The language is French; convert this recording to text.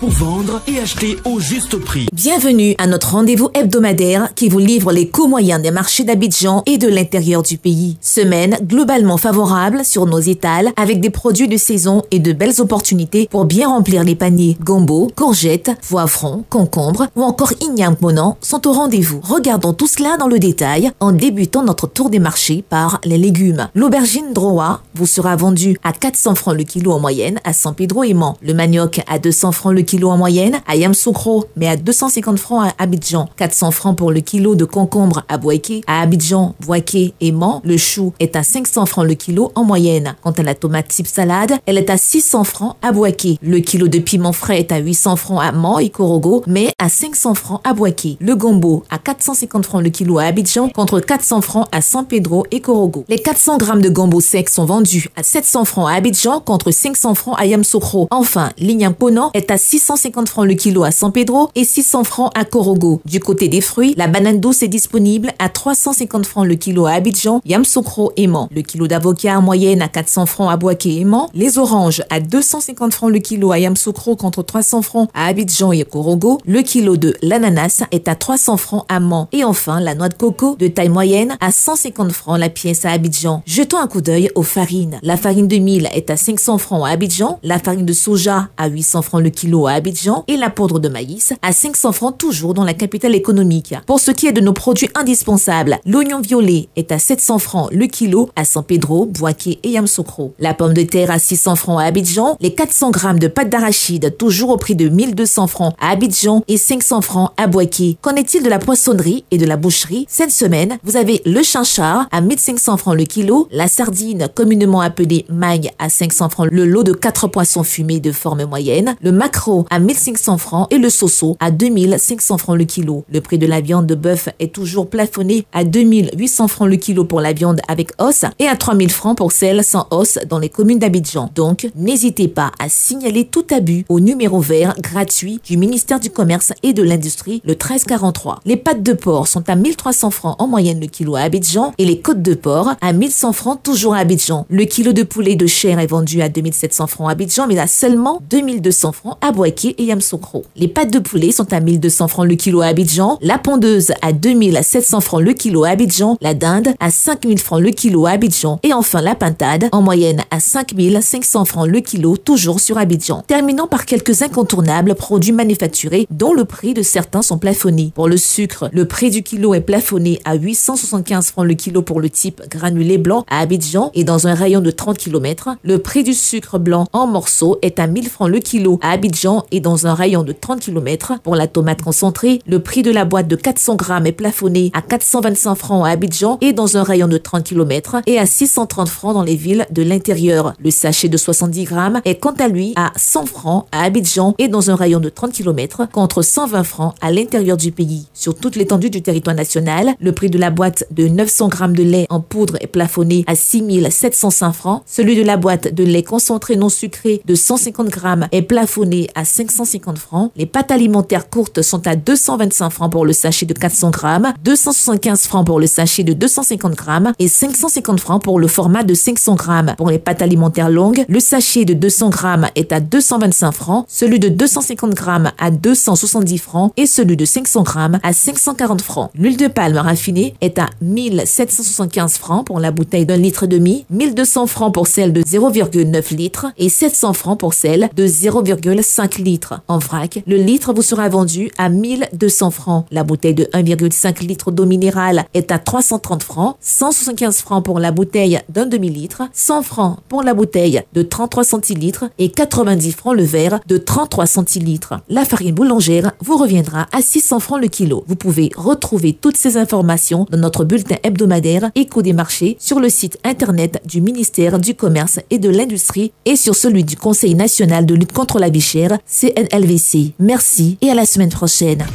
pour vendre et acheter au juste prix. Bienvenue à notre rendez-vous hebdomadaire qui vous livre les coûts moyens des marchés d'Abidjan et de l'intérieur du pays. Semaine globalement favorable sur nos étals avec des produits de saison et de belles opportunités pour bien remplir les paniers. Gombo, courgettes, poivrons, concombres ou encore igname ponant sont au rendez-vous. Regardons tout cela dans le détail en débutant notre tour des marchés par les légumes. L'aubergine Droa vous sera vendue à 400 francs le kilo en moyenne à San Pedro et Mans. Le manioc à 200 francs le kilo en moyenne à Yamoussoukro, mais à 250 francs à Abidjan. 400 francs pour le kilo de concombre à Bouaké, à Abidjan, Bouaké et Mans. Le chou est à 500 francs le kilo en moyenne. Quant à la tomate type salade, elle est à 600 francs à Bouaké. Le kilo de piment frais est à 800 francs à Mans et Korogo, mais à 500 francs à Bouaké. Le gombo à 450 francs le kilo à Abidjan contre 400 francs à San Pedro et Korogo. Les 400 grammes de gombo sec sont vendus à 700 francs à Abidjan contre 500 francs à Yamoussoukro. Enfin, l'igname ponant est à 650 francs le kilo à San Pedro et 600 francs à Korogo. Du côté des fruits, la banane douce est disponible à 350 francs le kilo à Abidjan, Yamoussoukro et Mans. Le kilo d'avocat en moyenne à 400 francs à Bouaké et Mans. Les oranges à 250 francs le kilo à Yamoussoukro contre 300 francs à Abidjan et Korogo. Le kilo de l'ananas est à 300 francs à Mans. Et enfin, la noix de coco de taille moyenne à 150 francs la pièce à Abidjan. Jetons un coup d'œil aux farines. La farine de mil est à 500 francs à Abidjan, la farine de soja à 800 francs le kilo à Abidjan et la poudre de maïs à 500 francs toujours dans la capitale économique. Pour ce qui est de nos produits indispensables, l'oignon violet est à 700 francs le kilo à San Pedro, Bouaké et Yamoussoukro. La pomme de terre à 600 francs à Abidjan, les 400 grammes de pâte d'arachide toujours au prix de 1200 francs à Abidjan et 500 francs à Bouaké. Qu'en est-il de la poissonnerie et de la boucherie? Cette semaine, vous avez le chinchard à 1500 francs le kilo, la sardine communément appelée maille à 500 francs le lot de 4 poissons fumés de forme moyenne, le maquereau à 1500 francs et le soso à 2500 francs le kilo. Le prix de la viande de bœuf est toujours plafonné à 2800 francs le kilo pour la viande avec os et à 3000 francs pour celle sans os dans les communes d'Abidjan. Donc, n'hésitez pas à signaler tout abus au numéro vert gratuit du ministère du Commerce et de l'Industrie, le 1343. Les pâtes de porc sont à 1300 francs en moyenne le kilo à Abidjan et les côtes de porc à 1100 francs toujours à Abidjan. Le kilo de poulet de chair est vendu à 2700 francs à Abidjan, mais à seulement 2200 francs à Bouaké et Yamoussoukro. Les pâtes de poulet sont à 1200 francs le kilo à Abidjan, la pondeuse à 2700 francs le kilo à Abidjan, la dinde à 5000 francs le kilo à Abidjan et enfin la pintade en moyenne à 5500 francs le kilo toujours sur Abidjan. Terminons par quelques incontournables produits manufacturés dont le prix de certains sont plafonnés. Pour le sucre, le prix du kilo est plafonné à 875 francs le kilo pour le type granulé blanc à Abidjan et dans un rayon de 30 km. Le prix du sucre blanc en morceaux est à 1000 francs le kilo à Abidjan et dans un rayon de 30 km. Pour la tomate concentrée, le prix de la boîte de 400 grammes est plafonné à 425 francs à Abidjan et dans un rayon de 30 km et à 630 francs dans les villes de l'intérieur. Le sachet de 70 grammes est quant à lui à 100 francs à Abidjan et dans un rayon de 30 km contre 120 francs à l'intérieur du pays. Sur toute l'étendue du territoire national, le prix de la boîte de 900 grammes de lait en poudre est plafonné à 6705 francs. Celui de la boîte de lait concentré non sucré de 150 grammes est plafonné à 550 francs. Les pâtes alimentaires courtes sont à 225 francs pour le sachet de 400 grammes, 275 francs pour le sachet de 250 grammes et 550 francs pour le format de 500 grammes. Pour les pâtes alimentaires longues, le sachet de 200 grammes est à 225 francs, celui de 250 grammes à 270 francs et celui de 500 grammes à 540 francs. L'huile de palme raffinée est à 1775 francs pour la bouteille d'1,5 litre, 1200 francs pour celle de 0,9 litres et 700 francs pour celle de 0,5 litres. En vrac, le litre vous sera vendu à 1200 francs. La bouteille de 1,5 litre d'eau minérale est à 330 francs, 175 francs pour la bouteille d'un demi-litre, 100 francs pour la bouteille de 33 centilitres et 90 francs le verre de 33 centilitres. La farine boulangère vous reviendra à 600 francs le kilo. Vous pouvez retrouver toutes ces informations dans notre bulletin hebdomadaire Écho des marchés sur le site internet du ministère du Commerce et de l'Industrie et sur celui du Conseil national de lutte contre la vie chère, CNLVC. Merci et à la semaine prochaine.